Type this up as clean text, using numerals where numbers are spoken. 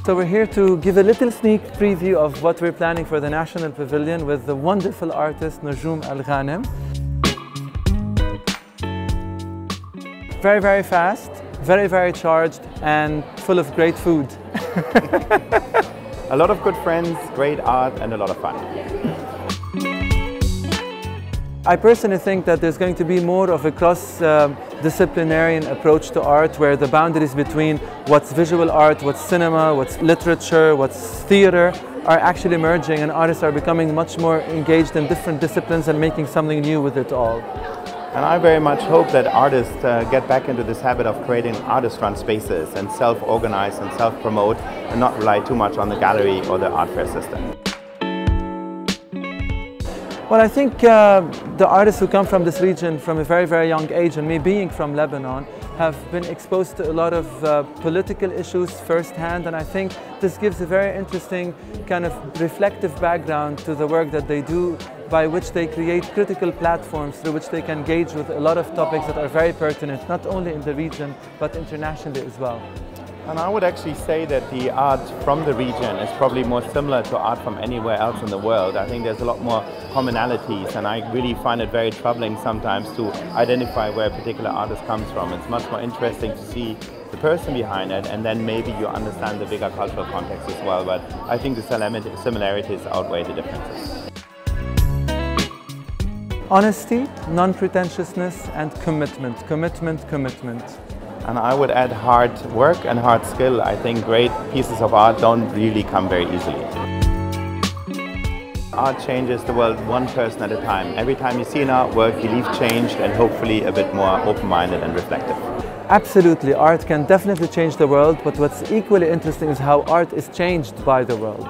So we're here to give a little sneak preview of what we're planning for the National Pavilion with the wonderful artist Nujoom Alghanem. Very, very fast, very, very charged, and full of great food. A lot of good friends, great art, and a lot of fun. I personally think that there's going to be more of a cross-disciplinary approach to art, where the boundaries between what's visual art, what's cinema, what's literature, what's theater are actually merging, and artists are becoming much more engaged in different disciplines and making something new with it all. And I very much hope that artists get back into this habit of creating artist-run spaces and self-organize and self-promote and not rely too much on the gallery or the art fair system. Well, I think the artists who come from this region from a very, very young age, and me being from Lebanon, have been exposed to a lot of political issues firsthand, and I think this gives a very interesting kind of reflective background to the work that they do, by which they create critical platforms through which they can engage with a lot of topics that are very pertinent, not only in the region, but internationally as well. And I would actually say that the art from the region is probably more similar to art from anywhere else in the world. I think there's a lot more commonalities, and I really find it very troubling sometimes to identify where a particular artist comes from. It's much more interesting to see the person behind it, and then maybe you understand the bigger cultural context as well. But I think the similarities outweigh the differences. Honesty, non-pretentiousness, and commitment. Commitment. And I would add hard work and hard skill. I think great pieces of art don't really come very easily. Art changes the world one person at a time. Every time you see an artwork, you leave changed and hopefully a bit more open-minded and reflective. Absolutely, art can definitely change the world, but what's equally interesting is how art is changed by the world.